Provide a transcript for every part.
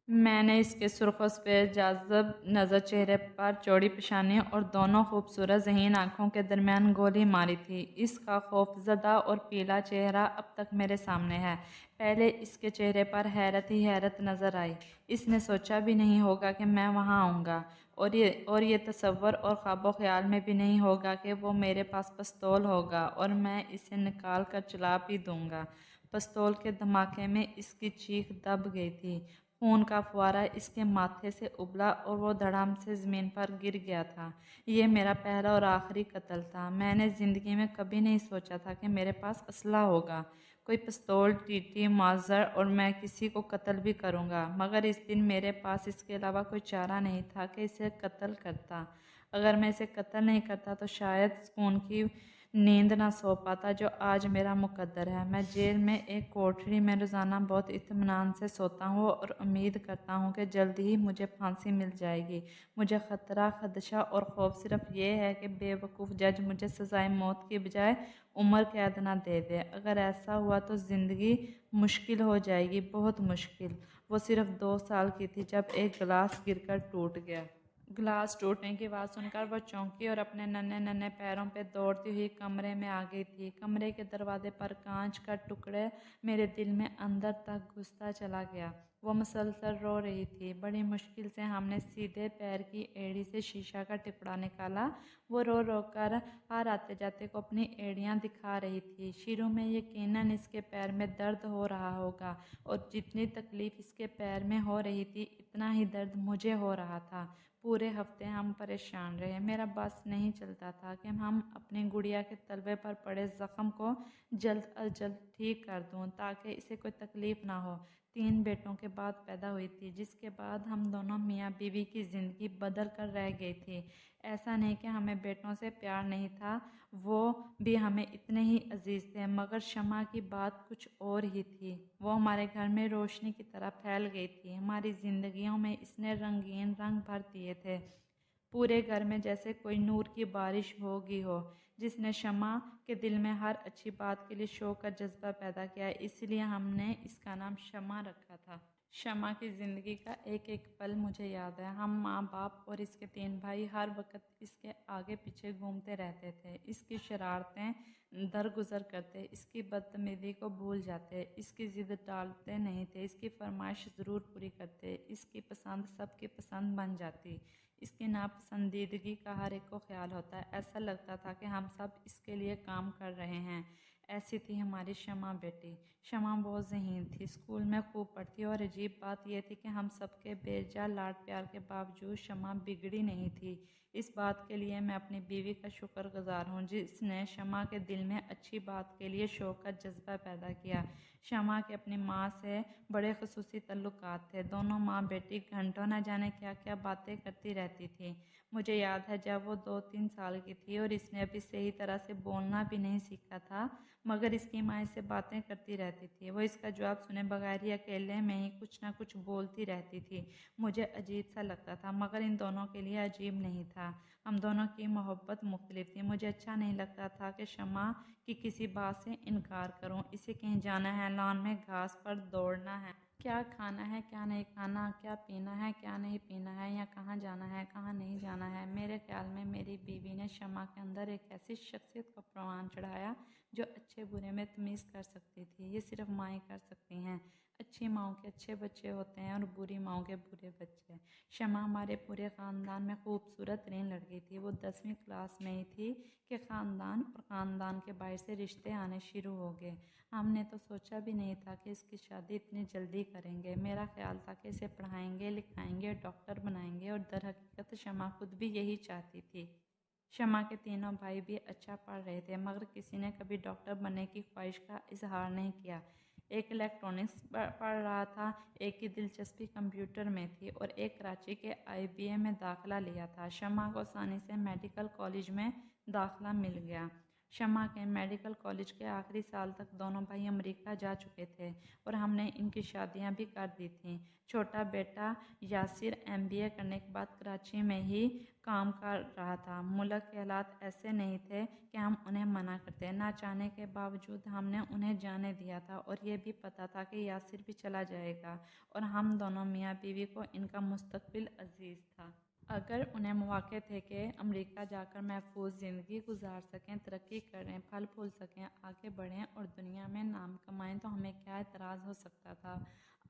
मैंने इसके सुर्ख सफ़ेद जाज़ब नज़र चेहरे पर, चौड़ी पेशानी और दोनों खूबसूरत ज़हीन आँखों के दरमियान गोली मारी थी। इसका खौफज़दा और पीला चेहरा अब तक मेरे सामने है। पहले इसके चेहरे पर हैरत ही हैरत नज़र आई। इसने सोचा भी नहीं होगा कि मैं वहाँ आऊँगा, और ये तसव्वुर और ख्वाबो ख़याल में भी नहीं होगा कि वो मेरे पास पिस्तौल होगा और मैं इसे निकाल कर चला भी दूँगा। पिस्तौल के धमाके में इसकी चीख दब गई थी। खून का फुवारा इसके माथे से उबला और वो धड़ाम से ज़मीन पर गिर गया था। ये मेरा पहला और आखिरी कत्ल था। मैंने ज़िंदगी में कभी नहीं सोचा था कि मेरे पास असला होगा, कोई पिस्तौल, टीटी, माज़र, और मैं किसी को कत्ल भी करूँगा। मगर इस दिन मेरे पास इसके अलावा कोई चारा नहीं था कि इसे कत्ल करता। अगर मैं इसे कत्ल नहीं करता तो शायद सुकून की नींद ना सो पाता जो आज मेरा मुकद्दर है। मैं जेल में एक कोठरी में रोज़ाना बहुत इत्मीनान से सोता हूँ और उम्मीद करता हूँ कि जल्द ही मुझे फांसी मिल जाएगी। मुझे ख़तरा, खदशा और खौफ सिर्फ ये है कि बेवकूफ़ जज मुझे सज़ाए मौत की बजाय उम्र कैद ना दे दे। अगर ऐसा हुआ तो ज़िंदगी मुश्किल हो जाएगी, बहुत मुश्किल। वो सिर्फ 2 साल की थी जब एक गिलास गिरकर टूट गया। ग्लास टूटने की आवाज़ सुनकर वह चौंकी और अपने नन्हे नन्हे पैरों पर दौड़ती हुई कमरे में आ गई थी। कमरे के दरवाजे पर कांच का टुकड़े मेरे दिल में अंदर तक घुसता चला गया। वो मुसलसल रो रही थी। बड़ी मुश्किल से हमने सीधे पैर की एड़ी से शीशा का टिपड़ा निकाला। वो रो रो कर हर आते जाते को अपनी एड़ियाँ दिखा रही थी। शुरू में यकीनन इसके पैर में दर्द हो रहा होगा, और जितनी तकलीफ़ इसके पैर में हो रही थी इतना ही दर्द मुझे हो रहा था। पूरे हफ्ते हम परेशान रहे। मेरा बस नहीं चलता था कि हम अपनी गुड़िया के तलवे पर पड़े ज़ख्म को जल्द अज जल्द ठीक कर दूं ताकि इसे कोई तकलीफ़ ना हो। 3 बेटों के बाद पैदा हुई थी, जिसके बाद हम दोनों मियाँ बीवी की ज़िंदगी बदल कर रह गई थी। ऐसा नहीं कि हमें बेटों से प्यार नहीं था, वो भी हमें इतने ही अजीज़ थे, मगर शमा की बात कुछ और ही थी। वो हमारे घर में रोशनी की तरह फैल गई थी। हमारी ज़िंदगियों में इसने रंगीन रंग भर दिए थे। पूरे घर में जैसे कोई नूर की बारिश होगी हो, जिसने शमा के दिल में हर अच्छी बात के लिए शौक का जज्बा पैदा किया। इसलिए हमने इसका नाम शमा रखा था। शमा की ज़िंदगी का एक एक पल मुझे याद है। हम माँ बाप और इसके 3 भाई हर वक्त इसके आगे पीछे घूमते रहते थे। इसकी शरारतें दरगुजर करते, इसकी बदतमीज़ी को भूल जाते, इसकी ज़िद टालते नहीं थे, इसकी फरमाइश ज़रूर पूरी करते, इसकी पसंद सबकी पसंद बन जाती। इसकी नापसंदीदगी का हर एक को ख्याल होता। ऐसा लगता था कि हम सब इसके लिए काम कर रहे हैं। ऐसी थी हमारी शमा बेटी। शमा बहुत ज़हीन थी, स्कूल में खूब पढ़ती, और अजीब बात यह थी कि हम सबके बेजा लाड प्यार के बावजूद शमा बिगड़ी नहीं थी। इस बात के लिए मैं अपनी बीवी का शुक्रगुजार हूँ जिसने शमा के दिल में अच्छी बात के लिए शौक का जज्बा पैदा किया। शमा के अपनी माँ से बड़े खुसूसी तल्लुकात थे। दोनों माँ बेटी घंटों न जाने क्या क्या बातें करती रहती थी। मुझे याद है जब वो 2-3 साल की थी और इसने अभी सही तरह से बोलना भी नहीं सीखा था, मगर इसकी माँ इससे बातें करती रहती थी। वो इसका जवाब सुने बगैर ही अकेले में ही कुछ ना कुछ बोलती रहती थी। मुझे अजीब सा लगता था, मगर इन दोनों के लिए अजीब नहीं था। हम दोनों की मोहब्बत मुख्तलिफ थी। मुझे अच्छा नहीं लगता था कि शमा की किसी बात से इनकार करूं। इसे कहीं जाना है, लॉन में घास पर दौड़ना है, क्या खाना है क्या नहीं खाना, क्या पीना है क्या नहीं पीना है, या कहाँ जाना है कहाँ नहीं जाना है। मेरे ख्याल में मेरी बीवी ने शमा के अंदर एक ऐसी शख्सियत को प्रमाण चढ़ाया जो अच्छे बुरे में तमीज़ कर सकती थी। ये सिर्फ माएँ कर सकती हैं। अच्छी माओं के अच्छे बच्चे होते हैं और बुरी माओं के बुरे बच्चे। शमा हमारे पूरे ख़ानदान में खूबसूरत तरीन लड़की थी। वो 10वीं क्लास में ही थी कि ख़ानदान और ख़ानदान के बाहर से रिश्ते आने शुरू हो गए। हमने तो सोचा भी नहीं था कि इसकी शादी इतनी जल्दी करेंगे। मेरा ख्याल था कि इसे पढ़ाएंगे, लिखाएंगे, डॉक्टर बनाएंगे, और दरहकीकत शमा खुद भी यही चाहती थी। शमा के तीनों भाई भी अच्छा पढ़ रहे थे, मगर किसी ने कभी डॉक्टर बनने की ख्वाहिश का इजहार नहीं किया। एक इलेक्ट्रॉनिक्स पढ़ रहा था, एक की दिलचस्पी कंप्यूटर में थी, और एक कराची के IBA में दाखिला लिया था। शमा को आसानी से मेडिकल कॉलेज में दाखिला मिल गया। शमा के मेडिकल कॉलेज के आखिरी साल तक दोनों भाई अमेरिका जा चुके थे और हमने इनकी शादियां भी कर दी थीं। छोटा बेटा यासिर एमबीए करने के बाद कराची में ही काम कर रहा था। मुल्क के हालात ऐसे नहीं थे कि हम उन्हें मना करते। ना चाहने के बावजूद हमने उन्हें जाने दिया था और ये भी पता था कि यासिर भी चला जाएगा और हम दोनों मियाँ बीवी को इनका मुस्तकबिल अजीज़ था। अगर उन्हें मौके थे कि अमेरिका जाकर महफूज ज़िंदगी गुजार सकें, तरक्की करें, फल फूल सकें, आगे बढ़ें और दुनिया में नाम कमाएं, तो हमें क्या एतराज़ हो सकता था।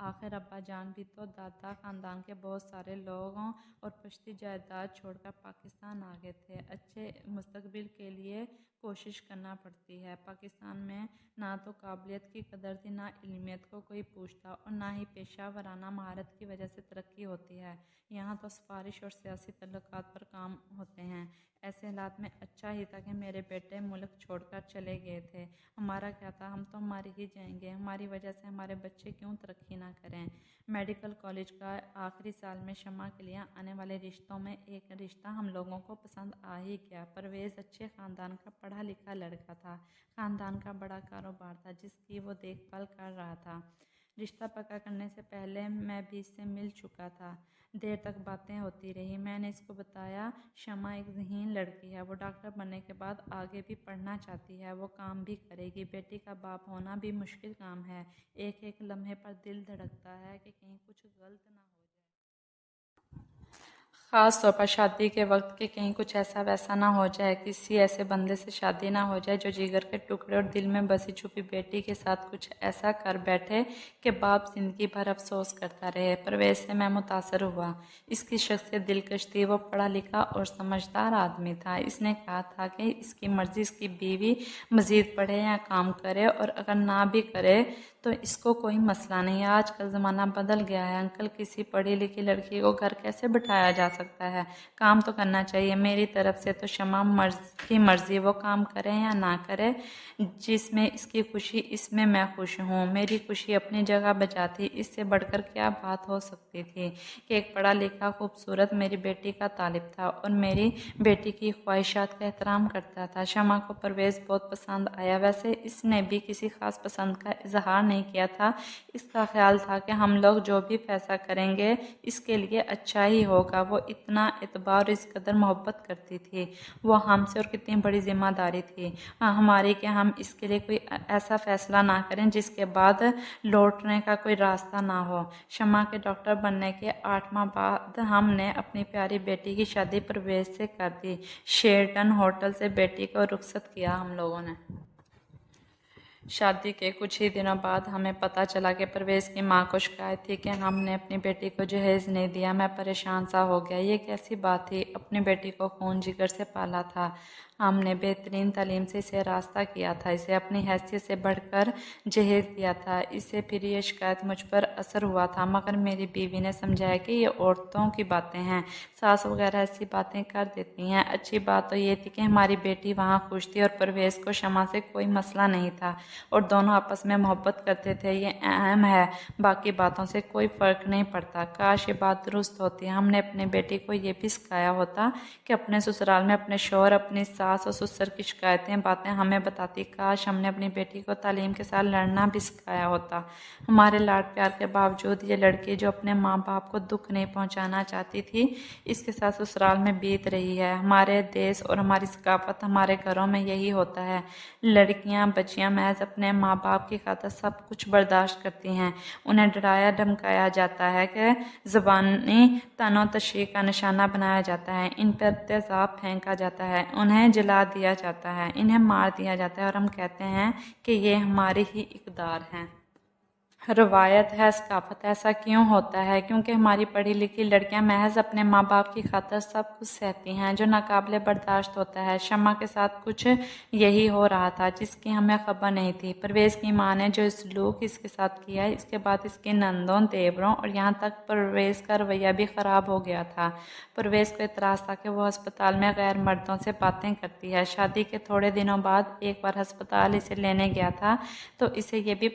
आखिर अब्बा जान भी तो दादा ख़ानदान के बहुत सारे लोगों और पुश्ती जायदाद छोड़कर पाकिस्तान आ गए थे। अच्छे मुस्तकबिल के लिए कोशिश करना पड़ती है। पाकिस्तान में ना तो काबिलियत की कदर थी, ना इल्मियत को कोई पूछता और ना ही पेशा वराना महारत की वजह से तरक्की होती है। यहाँ तो सिफारिश और सियासी तल्लुकात पर काम होते हैं। ऐसे हालात में अच्छा ही था कि मेरे बेटे मुल्क छोड़कर चले गए थे। हमारा क्या था, हम तो मर ही जाएंगे। हमारी वजह से हमारे बच्चे क्यों तरक्की ना करें। मेडिकल कॉलेज का आखिरी साल में शमा के लिए आने वाले रिश्तों में एक रिश्ता हम लोगों को पसंद आ ही गया। परवेज़ अच्छे ख़ानदान का पढ़ा लिखा लड़का था। ख़ानदान का बड़ा कारोबार था जिसकी वो देखभाल कर रहा था। रिश्ता पक्का करने से पहले मैं भी इससे मिल चुका था। देर तक बातें होती रही। मैंने इसको बताया शमा एक ज़हीन लड़की है। वो डॉक्टर बनने के बाद आगे भी पढ़ना चाहती है। वो काम भी करेगी। बेटी का बाप होना भी मुश्किल काम है। एक एक लम्हे पर दिल धड़कता है कि कहीं कुछ गलत ना हो जाए। ख़ास तौर पर शादी के वक्त कि कहीं कुछ ऐसा वैसा ना हो जाए, किसी ऐसे बंदे से शादी ना हो जाए जो जिगर के टुकड़े और दिल में बसी छुपी बेटी के साथ कुछ ऐसा कर बैठे कि बाप जिंदगी भर अफसोस करता रहे। परवेज़ से मैं मुतासर हुआ। इसकी शख्सियत दिलकश थी। वो पढ़ा लिखा और समझदार आदमी था। इसने कहा था कि इसकी मर्ज़ी, इसकी बीवी मज़ीद पढ़े या काम करे, और अगर ना भी करे तो इसको कोई मसला नहीं। आजकल ज़माना बदल गया है अंकल, किसी पढ़ी लिखी लड़की को घर कैसे बिठाया जा सकता है। काम तो करना चाहिए। मेरी तरफ से तो शमा की मर्ज़ी, वो काम करे या ना करे, जिसमें इसकी खुशी इसमें मैं खुश हूँ। मेरी खुशी अपनी जगह बचा थी। इससे बढ़कर क्या बात हो सकती थी कि एक पढ़ा लिखा खूबसूरत मेरी बेटी का तालिब था और मेरी बेटी की ख्वाहिशात का एहतराम करता था। शमा को परवेज़ बहुत पसंद आया। वैसे इसने भी किसी ख़ास पसंद का इजहार नहीं किया था। इसका ख्याल था कि हम लोग जो भी फैसला करेंगे इसके लिए अच्छा ही होगा। वो इतना एतबार और इस कदर मोहब्बत करती थी। वो हमसे, और कितनी बड़ी जिम्मेदारी थी हमारी कि हम इसके लिए कोई ऐसा फैसला ना करें जिसके बाद लौटने का कोई रास्ता ना हो। शमा के डॉक्टर बनने के 8 माह बाद हमने अपनी प्यारी बेटी की शादी परवेज़ से कर दी। शेरटन होटल से बेटी को रुखसत किया हम लोगों ने। शादी के कुछ ही दिनों बाद हमें पता चला कि परवेज़ की माँ को शिकायत थी कि हमने अपनी बेटी को जहेज़ नहीं दिया। मैं परेशान सा हो गया। ये कैसी बात थी। अपनी बेटी को खून जिगर से पाला था। हमने बेहतरीन तालीम से इसे रास्ता किया था। इसे अपनी हैसियत से बढ़कर जहेज़ दिया था। इससे फिर ये शिकायत मुझ पर असर हुआ था, मगर मेरी बीवी ने समझाया कि ये औरतों की बातें हैं, सास वगैरह ऐसी बातें कर देती हैं। अच्छी बात तो ये थी कि हमारी बेटी वहाँ खुश थी और परवेज़ को शमा से कोई मसला नहीं था और दोनों आपस में मोहब्बत करते थे। ये अहम है, बाकी बातों से कोई फ़र्क नहीं पड़ता। काश ये बात दुरुस्त होती। हमने अपनी बेटी को ये भी सिखाया होता कि अपने ससुराल में अपने शौहर, अपनी सास और ससुर की शिकायतें, बातें हमें बताती। काश हमने अपनी बेटी को तालीम के साथ लड़ना भी सिखाया होता। हमारे लाड प्यार के बावजूद ये लड़की, जो अपने माँ बाप को दुख नहीं पहुँचाना चाहती थी, इसके साथ ससुराल में बीत रही है। हमारे देश और हमारी सकाफत, हमारे घरों में यही होता है। लड़कियां बच्चियां महज अपने माँ बाप की खातिर सब कुछ बर्दाश्त करती हैं। उन्हें डराया धमकाया जाता है कि ज़बानी तनो तशरीह का निशाना बनाया जाता है। इन पर तेज़ाब फेंका जाता है, उन्हें जला दिया जाता है, इन्हें मार दिया जाता है और हम कहते हैं कि ये हमारी ही इक़दार हैं। रवायत है, सकाफत। ऐसा क्यों होता है? क्योंकि हमारी पढ़ी लिखी लड़कियां महज अपने माँ बाप की खातिर सब कुछ सहती हैं, जो नाकाबिले बर्दाश्त होता है। शमा के साथ कुछ यही हो रहा था जिसकी हमें खबर नहीं थी। परवेज़ की माँ ने जो सलूक इसके साथ किया, इसके बाद इसके नंदों, देवरों और यहाँ तक परवेज़ का रवैया भी ख़राब हो गया था। परवेज़ को एतराज़ था कि वो अस्पताल में गैर मर्दों से बातें करती है। शादी के थोड़े दिनों बाद एक बार अस्पताल इसे लेने गया था तो इसे ये भी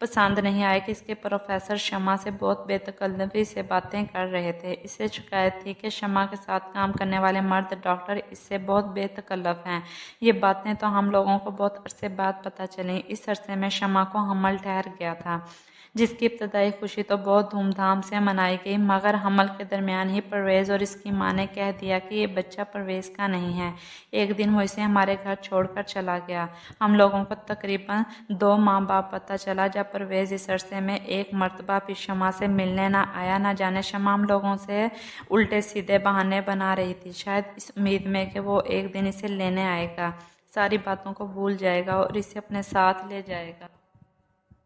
पसंद नहीं आया कि इसके प्रोफेसर शमा से बहुत बेतकल्लुफ़ी से बातें कर रहे थे। इसे शिकायत थी कि शमा के साथ काम करने वाले मर्द डॉक्टर इससे बहुत बेतकल्लुफ़ हैं। ये बातें तो हम लोगों को बहुत अरसे बाद पता चलीं। इस अरसे में शमा को हमल ठहर गया था, जिसकी इब्तदाई खुशी तो बहुत धूमधाम से मनाई गई, मगर हमल के दरमियान ही परवेज़ और इसकी माँ ने कह दिया कि ये बच्चा परवेज़ का नहीं है। एक दिन वो इसे हमारे घर छोड़कर चला गया। हम लोगों को तकरीबन 2 माह बाद पता चला, जब परवेज़ इस अरसे में एक मरतबा भी शमा से मिलने ना आया। ना जाने शमा हम लोगों से उल्टे सीधे बहाने बना रही थी, शायद इस उम्मीद में कि वो एक दिन इसे लेने आएगा, सारी बातों को भूल जाएगा और इसे अपने साथ ले जाएगा।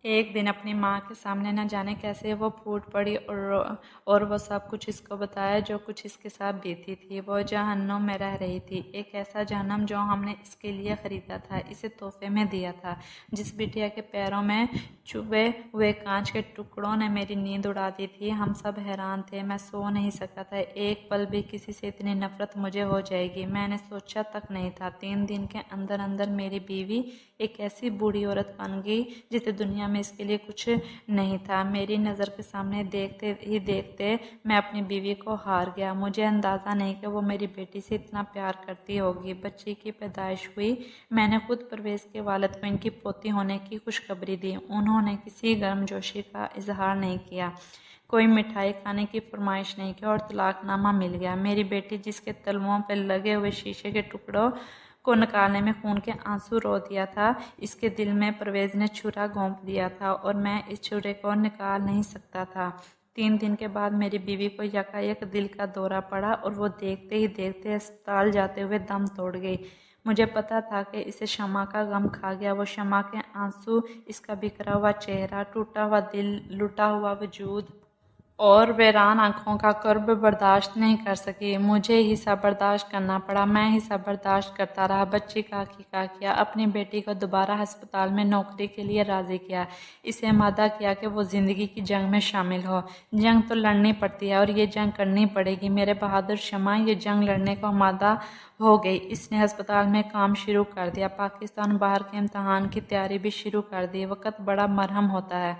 एक दिन अपनी माँ के सामने न जाने कैसे वो फूट पड़ी और वो सब कुछ इसको बताया जो कुछ इसके साथ बीती थी। वो जहन्नुम में रह रही थी, एक ऐसा जहन्नुम जो हमने इसके लिए ख़रीदा था, इसे तोहफे में दिया था। जिस बिटिया के पैरों में चुभे हुए कांच के टुकड़ों ने मेरी नींद उड़ा दी थी। हम सब हैरान थे, मैं सो नहीं सका था। एक पल भी किसी से इतनी नफ़रत मुझे हो जाएगी मैंने सोचा तक नहीं था। 3 दिन के अंदर अंदर मेरी बीवी एक ऐसी बूढ़ी औरत बन गई जिसे दुनिया में इसके लिए कुछ नहीं था। मेरी नज़र के सामने देखते ही देखते मैं अपनी बीवी को हार गया। मुझे अंदाज़ा नहीं कि वो मेरी बेटी से इतना प्यार करती होगी। बच्ची की पैदाइश हुई। मैंने खुद परवेज़ के वालिद को इनकी पोती होने की खुशखबरी दी। उन्होंने किसी गर्मजोशी का इजहार नहीं किया, कोई मिठाई खाने की फरमाइश नहीं की और तलाकनामा मिल गया। मेरी बेटी, जिसके तलवों पर लगे हुए शीशे के टुकड़ों को निकालने में खून के आंसू रो दिया था, इसके दिल में परवेज़ ने छुरा घोंप दिया था और मैं इस छुरे को निकाल नहीं सकता था। 3 दिन के बाद मेरी बीवी को यकायक दिल का दौरा पड़ा और वो देखते ही देखते अस्पताल जाते हुए दम तोड़ गई। मुझे पता था कि इसे शमा का गम खा गया। वो शमा के आंसू, इसका बिखरा हुआ चेहरा, टूटा हुआ दिल, लुटा हुआ वजूद और वीरान आँखों का कर्ब बर्दाश्त नहीं कर सकी। मुझे ही सब बर्दाश्त करना पड़ा। मैं ही सब बर्दाश्त करता रहा। बच्ची का किया, अपनी बेटी को दोबारा अस्पताल में नौकरी के लिए राज़ी किया, इसे मादा किया कि वो ज़िंदगी की जंग में शामिल हो। जंग तो लड़नी पड़ती है और ये जंग करनी पड़ेगी। मेरे बहादुर शमा ये जंग लड़ने को मादा हो गई। इसने अस्पताल में काम शुरू कर दिया। पाकिस्तान बाहर के इम्तहान की तैयारी भी शुरू कर दी। वक़्त बड़ा मरहम होता है।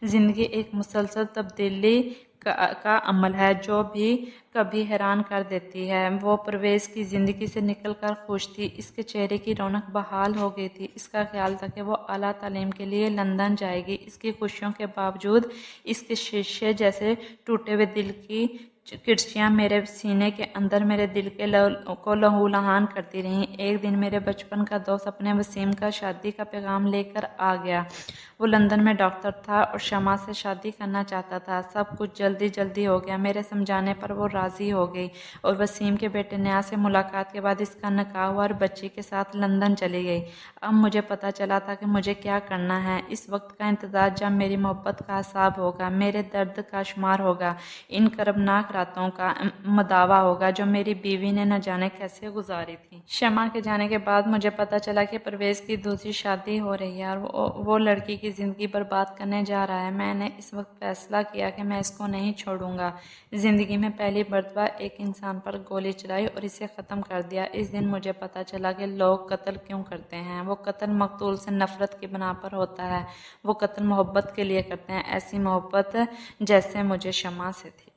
ज़िंदगी एक मुसलसल तब्दीली का अमल है जो भी कभी हैरान कर देती है। वो परवेज़ की ज़िंदगी से निकल कर खुश थी। इसके चेहरे की रौनक बहाल हो गई थी। इसका ख्याल था कि वो आला तालीम के लिए लंदन जाएगी। इसकी खुशियों के बावजूद इसके शीशे जैसे टूटे हुए दिल की किरचियाँ मेरे सीने के अंदर मेरे दिल के को लहूलुहान करती रहीं। एक दिन मेरे बचपन का दोस्त अपने वसीम का शादी का पैगाम लेकर आ गया। वो लंदन में डॉक्टर था और शमा से शादी करना चाहता था। सब कुछ जल्दी जल्दी हो गया। मेरे समझाने पर वो राज़ी हो गई और वसीम के बेटे न्या से मुलाकात के बाद इसका निकाह हुआ और बच्ची के साथ लंदन चली गई। अब मुझे पता चला था कि मुझे क्या करना है। इस वक्त का इंतज़ार जब मेरी मोहब्बत का हिसाब होगा, मेरे दर्द का शुमार होगा, इन करबनाक रातों का मदावा होगा जो मेरी बीवी ने न जाने कैसे गुजारी थी। शमा के जाने के बाद मुझे पता चला कि परवेज़ की दूसरी शादी हो रही है और वो लड़की की ज़िंदगी बर्बाद करने जा रहा है। मैंने इस वक्त फैसला किया कि मैं इसको नहीं छोड़ूंगा। ज़िंदगी में पहली मरतबा एक इंसान पर गोली चलाई और इसे ख़त्म कर दिया। इस दिन मुझे पता चला कि लोग कत्ल क्यों करते हैं। वो कत्ल मकतूल से नफ़रत की बना पर होता है। वो कत्ल मोहब्बत के लिए करते हैं, ऐसी मोहब्बत जैसे मुझे शमा से थी।